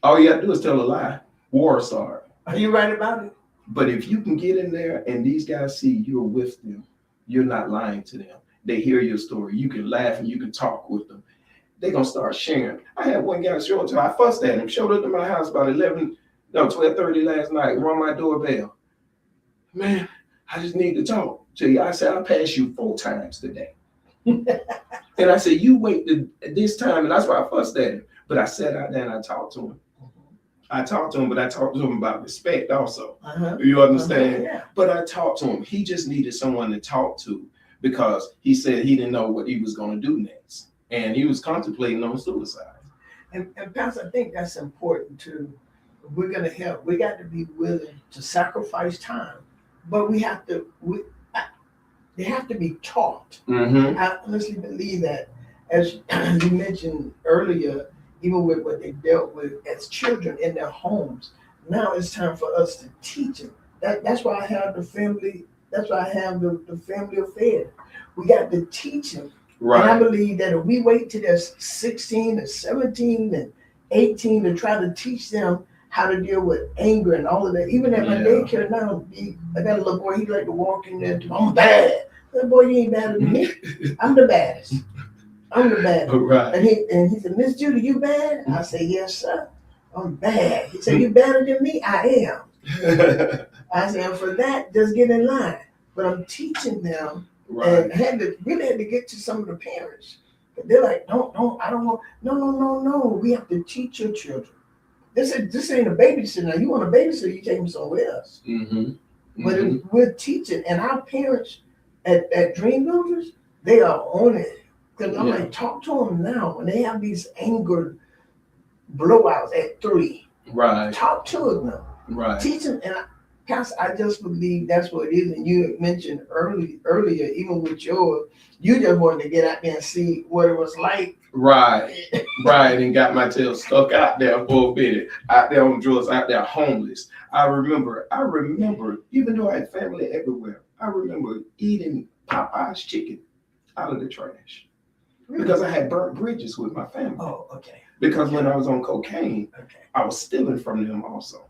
All you got to do is tell a lie. War start. Are you right about it? But if you can get in there and these guys see you're with them, you're not lying to them. They hear your story. You can laugh and you can talk with them. They're going to start sharing. I had one guy show up to me. I fussed at him. Showed up to my house about 12:30 last night. Rung my doorbell. Man, I just need to talk to you. I said, I'll pass you 4 times today. And I said, you wait this time. And that's why I fussed at him. But I sat out there and I talked to him. But I talked to him about respect also. You understand? Yeah. But I talked to him. He just needed someone to talk to because he said he didn't know what he was going to do next. And he was contemplating on suicide. And Pastor, I think that's important too. We're going to help. We got to be willing to sacrifice time, but they have to be taught. Mm-hmm. I honestly believe that, as you mentioned earlier, even with what they dealt with as children in their homes, now it's time for us to teach them. That's why I have the family. That's why I have the family affair. We got to teach them. Right. And I believe that if we wait till they're 16 and 17 and 18 to try to teach them how to deal with anger and all of that, even at my daycare now, I got a little boy, he like to walk in there, I'm bad. That boy, you ain't better than me. I'm the baddest. Right. And he said, Miss Judy, you bad? I said, yes, sir. I'm bad. He said, you better than me? I am. I said, and for that, just get in line. But I'm teaching them. Right. And really had to get to some of the parents. They're like, I don't want, no. We have to teach your children. This ain't a babysitter. Now, you want a babysitter, you take them somewhere else. Mm-hmm. But we're teaching, and our parents at Dream Builders, they are on it. Because I'm like, talk to them now. When they have these anger blowouts at 3. Right. Talk to them. Right. Teach them. And Pastor, I just believe that's what it is. And you had mentioned earlier, even with yours, you just wanted to get out there and see what it was like. Right. Right. And got my tail stuck out there for a minute, out there on drugs, out there homeless. I remember, even though I had family everywhere, I remember eating Popeye's chicken out of the trash. Really? Because I had burnt bridges with my family. Oh, okay. Because when I was on cocaine, Okay. I was stealing from them also.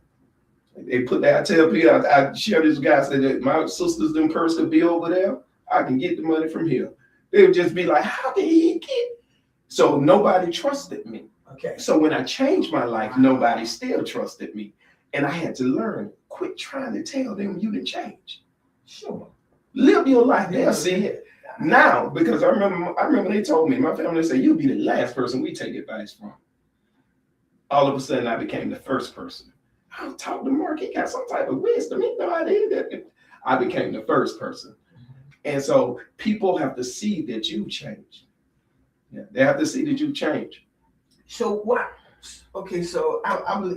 They put that, I tell people, I share this guy, said that my sisters them curse to be over there, I can get the money from here. They would just be like, how did he get? So nobody trusted me. Okay. So when I changed my life, nobody still trusted me. And I had to learn, quit trying to tell them you didn't change. Sure. Live your life, they'll see it. Now, because I remember they told me, my family said, you'll be the last person we take advice from. All of a sudden, I became the first person. I was talking to Mark, he got some type of wisdom. He no idea that I became the first person. And so people have to see that you changed. Yeah, they have to see that you changed. So what? Okay, so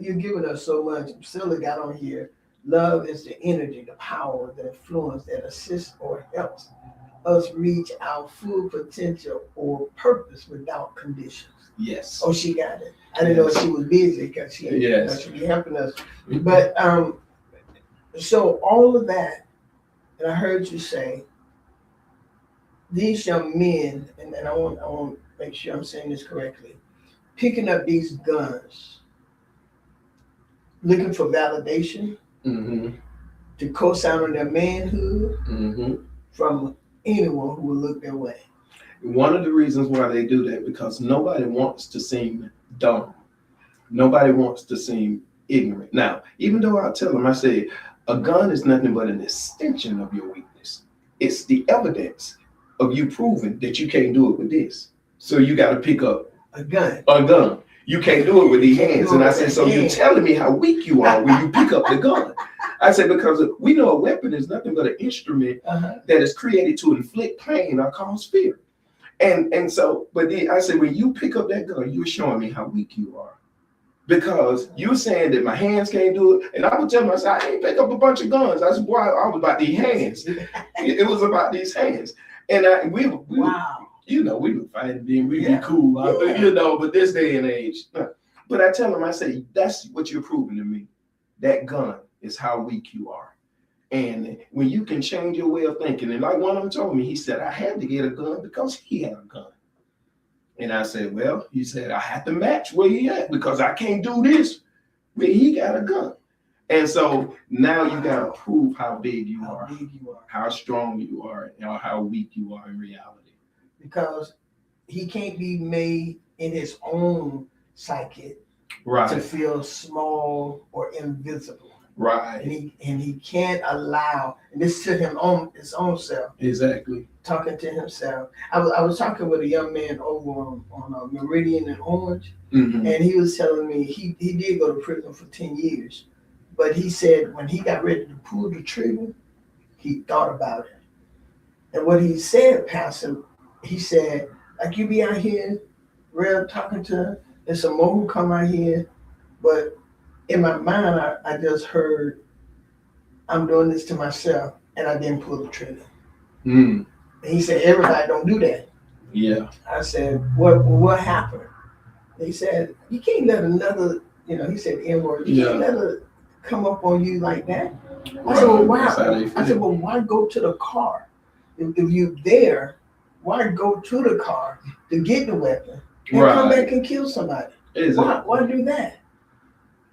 you're giving us so much. Priscilla got on here. Love is the energy, the power, the influence that assists or helps us reach our full potential or purpose without conditions. Yes. Oh, she got it. I didn't know she was busy because she be helping us. But so all of that, and I heard you say, these young men, and I want to make sure I'm saying this correctly, picking up these guns, looking for validation, to co-sign on their manhood from anyone who will look their way. One of the reasons why they do that, because nobody wants to seem dumb. Nobody wants to seem ignorant. Now, even though I tell them, I say, a gun is nothing but an extension of your weakness. It's the evidence of you proving that you can't do it with this. So you got to pick up a gun. You can't do it with these hands. And I said, so you're telling me how weak you are when you pick up the gun. I said, because we know a weapon is nothing but an instrument that is created to inflict pain or cause fear. And so, but then I said, when you pick up that gun, you're showing me how weak you are. Because you're saying that my hands can't do it. And I would tell myself, I ain't pick up a bunch of guns. That's why I was about these hands. It was about these hands. And we you know, we would fight and then we'd be cool, you know, but this day and age. But I tell them, I say, that's what you're proving to me. That gun is how weak you are. And when you can change your way of thinking, and like one of them told me, he said, I had to get a gun because he had a gun. And I said, well, he said, I have to match where he at because I can't do this when he got a gun. And so now you got to prove how big you are, how strong you are, and how weak you are in reality. Because he can't be made in his own psyche to feel small or invisible. Right. And he can't allow, and this to him on his own self. Exactly. Talking to himself. I was talking with a young man over on Meridian and Orange, and he was telling me he did go to prison for 10 years. But he said when he got ready to pull the trigger, he thought about it. And what he said, Pastor, he said, like you be out here, real talking to, there's some more who come out here, but in my mind, I just heard, I'm doing this to myself, and I didn't pull the trigger. And he said, everybody don't do that. Yeah. I said, what happened? He said, you can't let another, he said N-word, you can't let her come up on you like that. I said, well, why? I said, well, why go to the car? If you're there, why go to the car to get the weapon and come back and kill somebody? Exactly. Why do that?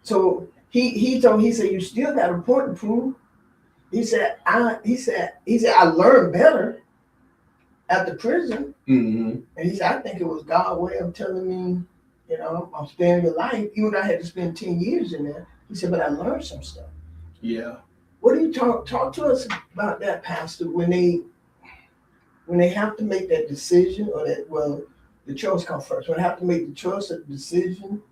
So he said, you still got a point to prove. He said, I learned better at the prison. And he said, I think it was God's way of telling me, I'm sparing your life, even though I had to spend 10 years in there. He said, but I learned some stuff. Yeah. What do you talk to us about that, Pastor, when they have to make that decision, or the choice comes first. When they have to make the choice or the decision,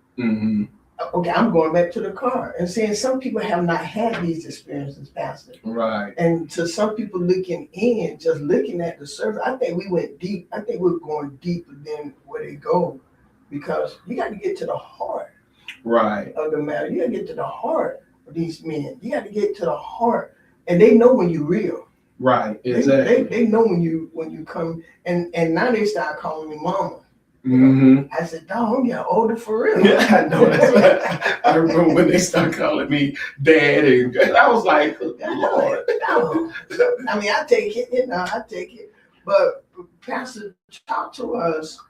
okay, I'm going back to the car. And saying some people have not had these experiences, Pastor. Right. And to some people looking in, just looking at the surface, I think we went deep. I think we're going deeper than where they go, because you got to get to the heart. right of the matter. You got to get to the heart of these men. You got to get to the heart, and they know when you're real. Right, exactly. They know when you come, and now they start calling me mama. Mm-hmm. I said, dog, I'm getting older for real. Yeah, I know. That's what I remember when they started calling me dad, and I was like, Lord. No. I mean, I take it, I take it. But Pastor, talk to us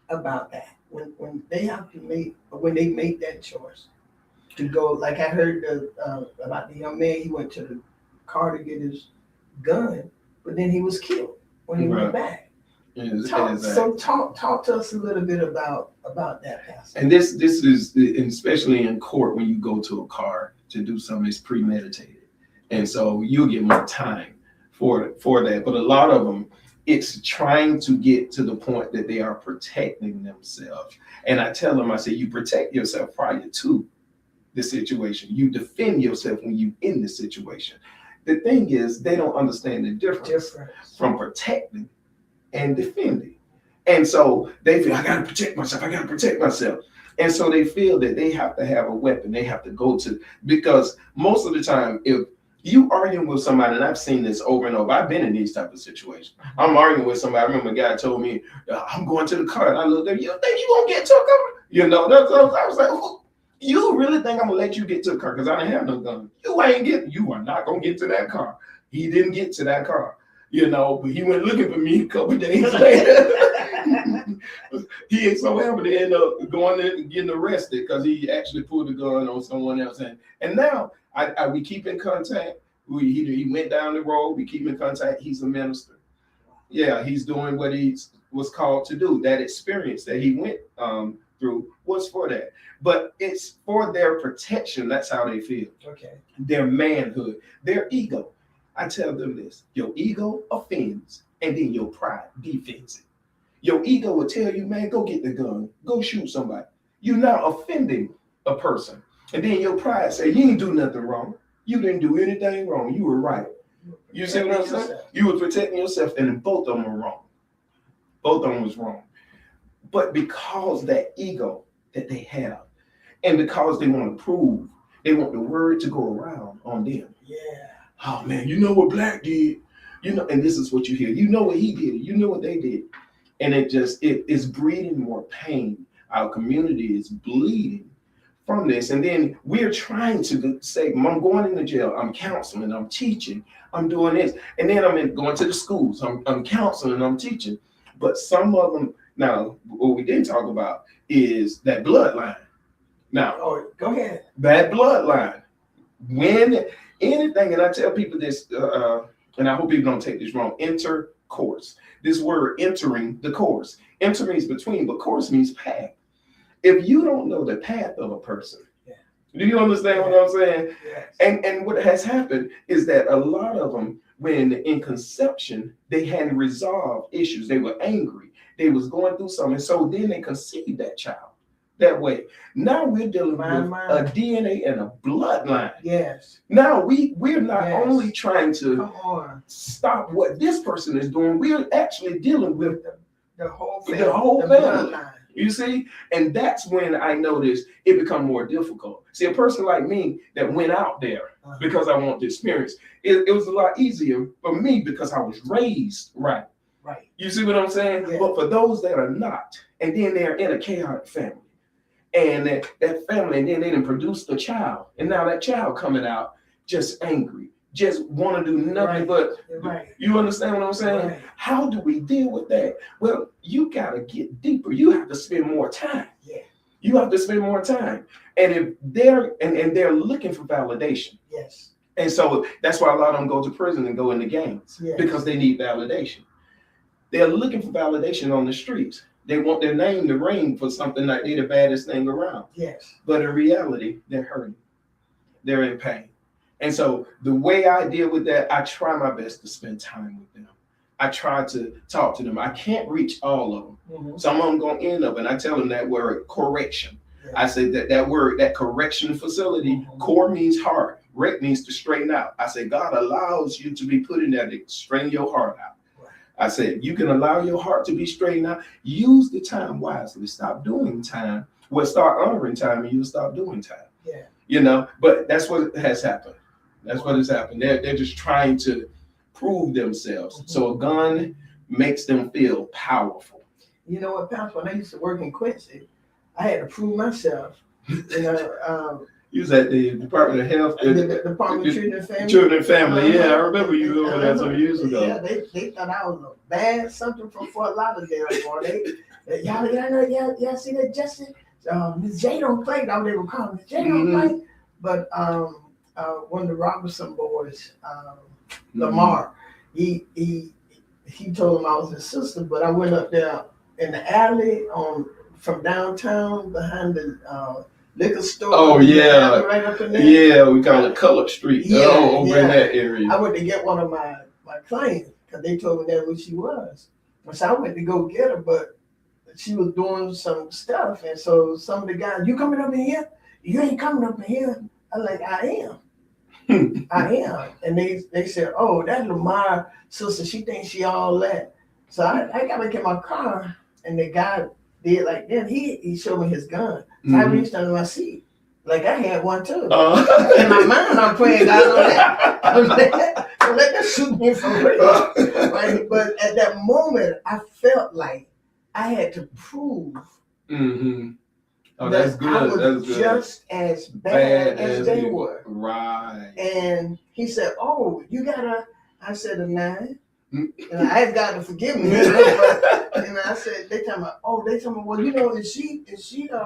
about that when they have to when they make that choice to go. Like I heard about the young man, he went to the car to get his gun, but then he was killed when he went back. Talk to us a little bit about that, Pastor. And this is, especially in court, when you go to a car to do something, it's premeditated, and so you'll get more time for that. But a lot of them, it's trying to get to the point that they are protecting themselves. And I tell them, I say, you protect yourself prior to the situation. You defend yourself when you're in the situation. The thing is, they don't understand the difference from protecting and defending. And so they feel, I gotta protect myself. And so they feel that they have to have a weapon. They have to go to, because most of the time, if you arguing with somebody, and I've seen this over and over, I've been in these type of situations. I'm arguing with somebody. I remember a guy told me, I'm going to the car. And I looked at him, you think you gonna get to a car? You know, I was like, you really think I'm gonna let you get to the car? Because I didn't have no gun. You are not gonna get to that car. He didn't get to that car. You know, but he went looking for me a couple of days later. He ain't so happy to end up going there and getting arrested because he actually pulled a gun on someone else. And now we keep in contact. He went down the road. We keep in contact. He's a minister. Yeah, he's doing what he was called to do. That experience that he went through was for that. But it's for their protection. That's how they feel. Okay. Their manhood, their ego. I tell them this, your ego offends, and then your pride defends it. Your ego will tell you, man, go get the gun, go shoot somebody. You're now offending a person. And then your pride say, you didn't do nothing wrong. You didn't do anything wrong. You were right. You see what I'm saying? You were protecting yourself, and then both of them were wrong. Both of them was wrong. But because that ego that they have, and because they want to prove, they want the word to go around on them. Yeah. Oh man, you know what Black did, you know, and this is what you hear. You know what he did, you know what they did, and it is breeding more pain. Our community is bleeding from this, and then we're trying to say, I'm going into jail, I'm counseling, I'm teaching, I'm doing this, and then I'm going to the schools, I'm counseling, I'm teaching, but some of them now, what we didn't talk about is that bloodline. Now, go ahead. That bloodline, when anything, and I tell people this, and I hope people don't take this wrong, intercourse. This word entering the course. Enter means between, but course means path. If you don't know the path of a person, do you understand what I'm saying? Yes. And what has happened is that a lot of them, when in conception, they hadn't resolved issues. They were angry. They was going through something. So then they conceived that child that way. Now we're dealing with a DNA and a bloodline. Yes. Now we're not only trying to stop what this person is doing, we're actually dealing with the whole family. The whole family. You see? And that's when I noticed it become more difficult. See, a person like me that went out there because I want the experience, it was a lot easier for me because I was raised right. Right. You see what I'm saying? Yeah. But for those that are not, and then they're in a chaotic family, and that family, and then they didn't produce the child, and now that child coming out just angry, just want to do nothing but. You understand what I'm saying? Right. How do we deal with that? Well, you got to get deeper. You have to spend more time. Yeah. You have to spend more time, and if they're and they're looking for validation. Yes. And so that's why a lot of them go to prison and go into gangs because they need validation. They're looking for validation on the streets. They want their name to ring for something like they're the baddest thing around. Yes. But in reality, they're hurting. They're in pain. And so the way I deal with that, I try my best to spend time with them. I try to talk to them. I can't reach all of them. Mm-hmm. Some of them going to end up, and I tell them that word correction. Yeah. I say that word, that correction facility, core means heart. Rec means to straighten out. I say God allows you to be put in there to straighten your heart out. I said, you can allow your heart to be straightened out. Use the time wisely. Stop doing time. Well, start honoring time, and you'll stop doing time. Yeah. You know, but that's what has happened. That's what has happened. They're just trying to prove themselves. Mm-hmm. So a gun makes them feel powerful. You know what, Pastor? When I used to work in Quincy, I had to prove myself. You know, you was at the Department of Health. The Department of Children and Family. Children and Family, yeah, I remember you over there some years ago. Yeah, they thought I was a bad something from Fort Lauderdale. Y'all see that Jesse? Miss J don't play. That's what they were calling Miss J don't play. But one of the Robinson boys, Lamar, he told him I was his sister, but I went up there in the alley from downtown behind the liquor store. Oh yeah, right up in there. Yeah, we call it Colored Street. Yeah, over in that area. I went to get one of my clients because they told me that's who she was. So I went to go get her, but she was doing some stuff, and so some of the guys, you coming up in here? You ain't coming up in here. I was like, I am. I am. And they said, oh, that's Lamar sister. She thinks she all that. So I got back in my car, and the guy did like that. He showed me his gun. So I reached under my seat. Like I had one too. In my mind, I'm praying God on that. Don't let that shoot me for real. Right? But at that moment, I felt like I had to prove Oh, that's good. I was that's good. just as bad as they you were. Right. And he said, "Oh, you got a?" I said a 9. And I asked God to forgive me. And I said, they talking about, well, you know, is she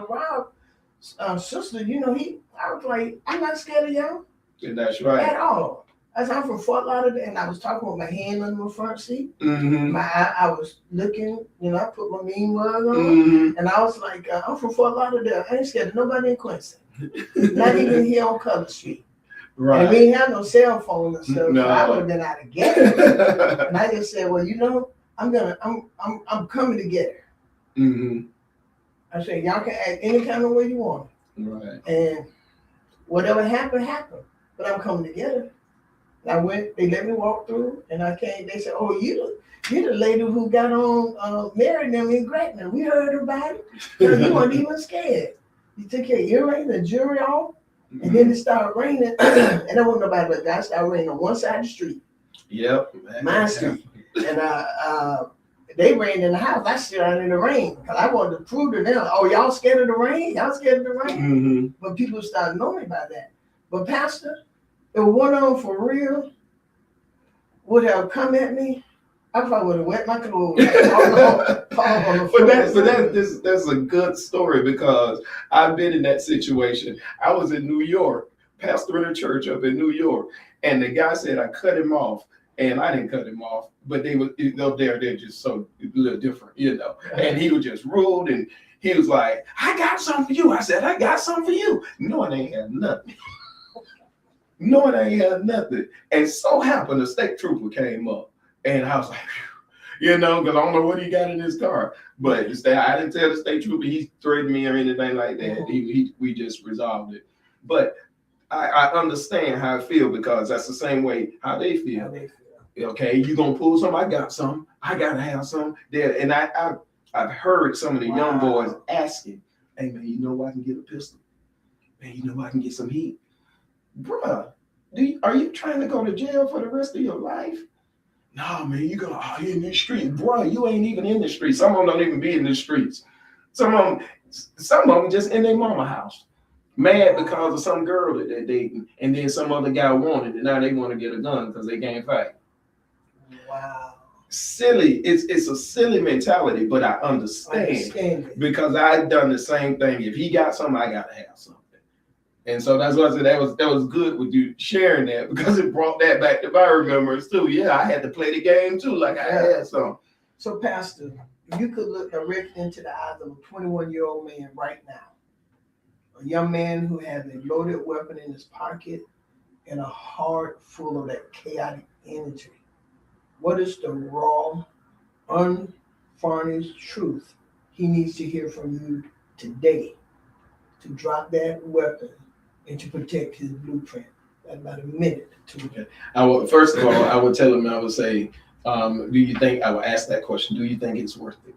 Rob's sister? You know, I was like, I'm not scared of y'all. And that's right. At all. I'm from Fort Lauderdale, and I was talking with my hand on the front seat. I was looking, you know, I put my mean mug on, and I was like, I'm from Fort Lauderdale. I ain't scared of nobody in Quincy. Not even here on Colored Street. Right. And we didn't have no cell phone and stuff, so I would have been out of get her. And I just said, well, you know, I'm coming to get her. I said, y'all can act any kind of way you want. Right. And whatever happened. But I'm coming to get her. And I went, they let me walk through, and I came, they said, oh, you're the lady who got on married them in Gretna. We heard about it. You weren't even scared. You took your earring, the jewelry off. And then it started raining, and I wasn't nobody but that. It started raining on one side of the street. Yep. My street. And they rained in the house. I stood out in the rain because I wanted to prove to them, oh, y'all scared of the rain? Y'all scared of the rain? But people started knowing about that. But Pastor, if one of them for real would have come at me, I probably would have wet my clothes. But that's a good story because I've been in that situation. I was in New York, pastoring a church up in New York, and the guy said I cut him off, and I didn't cut him off, but they were up there. They're just so a little different, you know. And he was just rude, and he was like, "I got something for you." I said, "I got something for you." No, it ain't had nothing. No, it ain't had nothing. And so happened, a state trooper came up. And I was like, you know, because I don't know what he got in his car. But I didn't tell the state trooper he threatened me or anything like that. We just resolved it. But I understand how I feel because that's the same way how they feel. Okay, you gonna pull some? I got some. I gotta have some there. And I've heard some of the young boys asking, "Hey man, you know I can get a pistol? Man, you know I can get some heat, bruh. Are you trying to go to jail for the rest of your life?" No, man, you in the street, bro. You ain't even in the streets. Some of them don't even be in the streets. Some of them just in their mama house, mad because of some girl that they're dating, and then some other guy wanted it. Now they want to get a gun because they can't fight. Wow. Silly. It's a silly mentality, but I understand because I've done the same thing. If he got something, I gotta have something. And so that's why I said that was good with you sharing that because it brought that back to my remembrance too. Yeah, I had to play the game too, like I had some. So, Pastor, you could look directly into the eyes of a 21-year-old man right now, a young man who has a loaded weapon in his pocket and a heart full of that chaotic energy. What is the raw, unvarnished truth he needs to hear from you today to drop that weapon and to protect his blueprint? About a minute to okay. First of all, I would tell him, I would say, Do you think, I will ask that question, do you think it's worth it?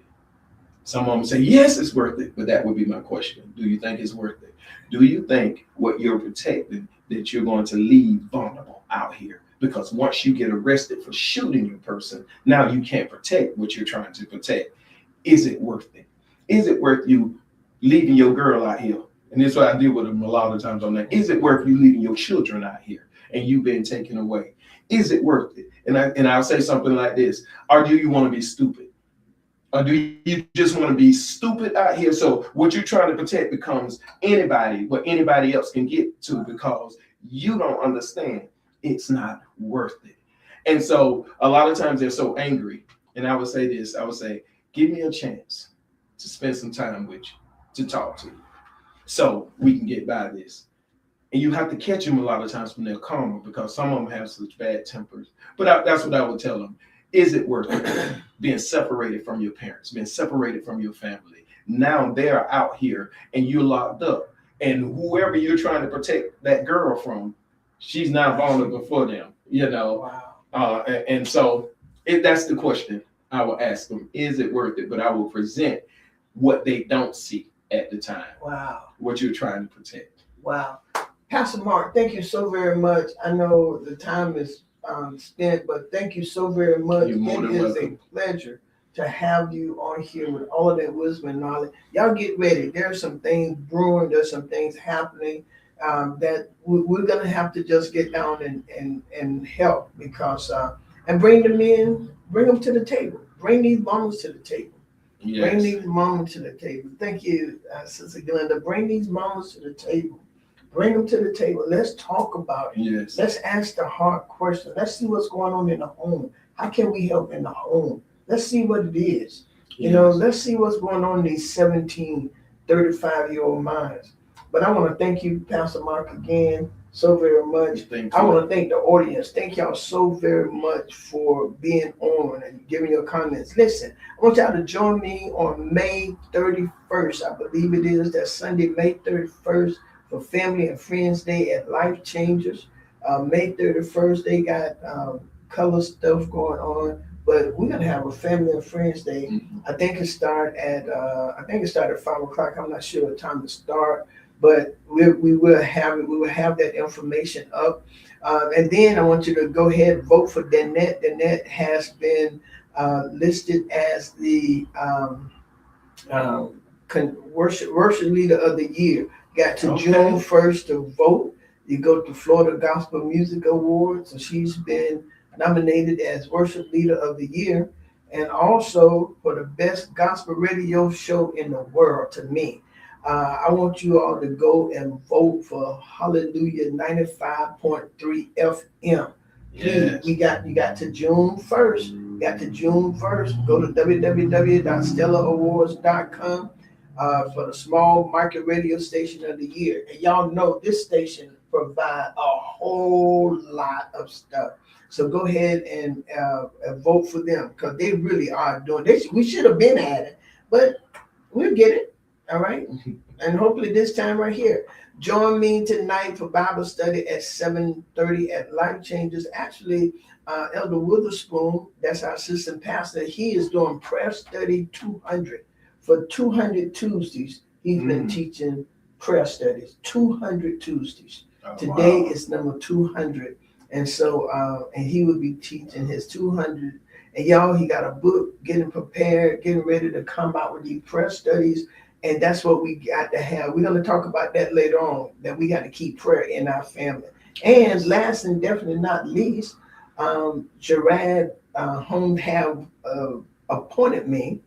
Some of them say, yes, it's worth it, but that would be my question. Do you think it's worth it? Do you think what you're protecting, that you're going to leave vulnerable out here? Because once you get arrested for shooting a person, now you can't protect what you're trying to protect. Is it worth it? Is it worth you leaving your girl out here? And this is what I deal with them a lot of times on that. Is it worth you leaving your children out here and you being taken away? Is it worth it? And I'll say something like this. Or do you want to be stupid? Or do you just want to be stupid out here? So what you're trying to protect becomes what anybody else can get to, because you don't understand it's not worth it. And so a lot of times they're so angry. And I would say this, I would say, give me a chance to spend some time with you, to talk to you, so we can get by this. And you have to catch them a lot of times when they're calmer, because some of them have such bad tempers. But that's what I would tell them. Is it worth it? Being separated from your parents, being separated from your family. Now they're out here and you're locked up. And whoever you're trying to protect that girl from, she's now vulnerable for them, you know. Wow. And so that's the question I will ask them. Is it worth it? But I will present what they don't see at the time. Wow. What you're trying to protect. Wow. Pastor Mark, thank you so very much. I know the time is spent, but thank you so very much. It is a pleasure to have you on here with all of that wisdom and knowledge. Y'all get ready. There's some things brewing. There's some things happening that we're going to have to just get down and help, because and bring them in, bring them to the table. Bring these mamas to the table. Yes. Bring these mamas to the table. Thank you, Sister Glenda. Bring these mamas to the table. Bring them to the table. Let's talk about it. Yes. Let's ask the hard question. Let's see what's going on in the home. How can we help in the home? Let's see what it is. Yes. You know, let's see what's going on in these 17, 35-year-old minds. But I want to thank you, Pastor Mark, again so very much. I want to thank the audience. Thank y'all so very much for being on and giving your comments. Listen, I want y'all to join me on May 31st. I believe it is. That Sunday, May 31st. For Family and Friends Day at Life Changers. May 31st, they got color stuff going on, but we're gonna have a Family and Friends Day. Mm-hmm. I think it started at 5:00. I'm not sure the time to start, but we will have it. We will have that information up, and then I want you to go ahead and vote for Danette. Danette has been listed as the worship leader of the year. Got to June 1st to vote. You go to Florida Gospel Music Awards, so she's been nominated as Worship Leader of the Year, and also for the best gospel radio show in the world. To me, I want you all to go and vote for Hallelujah 95.3 FM. Yes. You got to June 1st. Go to www.stellarawards.com. For the small market radio station of the year. And y'all know this station provides a whole lot of stuff. So go ahead and vote for them, because they really are doing this. We should have been at it, but we'll get it. All right. And hopefully this time right here. Join me tonight for Bible study at 7:30 at Life Changers. Actually, Elder Witherspoon, that's our assistant pastor, he is doing prayer study 200. For 200 Tuesdays, he's been teaching prayer studies. 200 Tuesdays. Today is number 200. And so, and he will be teaching his 200. And y'all, he got a book, getting prepared, getting ready to come out with these prayer studies. And that's what we got to have. We're going to talk about that later on, that we got to keep prayer in our family. And last and definitely not least, Gerard Home have appointed me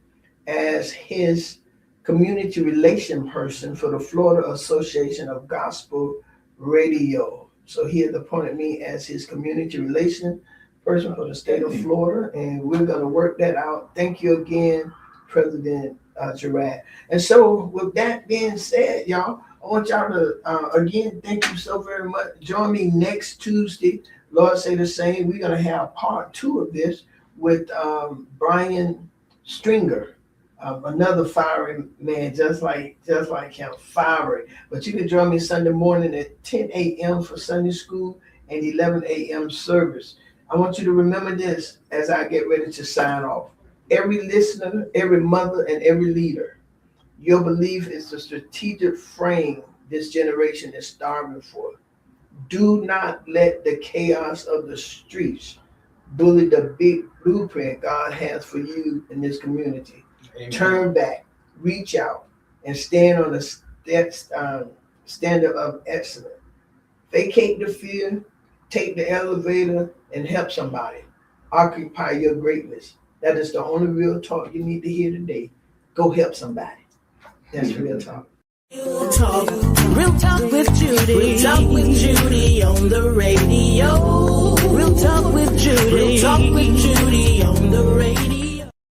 as his community relation person for the Florida Association of Gospel Radio. So he has appointed me as his community relation person for the state of Florida, and we're going to work that out. Thank you again, President Gerard. And so with that being said, y'all, I want y'all to, again, thank you so very much. Join me next Tuesday. Lord say the same. We're going to have part 2 of this with Brian Stringer. Another fiery man, just like him, fiery. But you can join me Sunday morning at 10 a.m. for Sunday school and 11 a.m. service. I want you to remember this as I get ready to sign off. Every listener, every mother, and every leader, your belief is the strategic frame this generation is starving for. Do not let the chaos of the streets bully the big blueprint God has for you in this community. Amen. Turn back, reach out, and stand on the standard of excellence. Vacate the fear, take the elevator, and help somebody. Occupy your greatness. That is the only real talk you need to hear today. Go help somebody. That's real talk. Real talk with Judy. Real talk with Judy on the radio. Real talk with Judy. Real talk with Judy on the radio.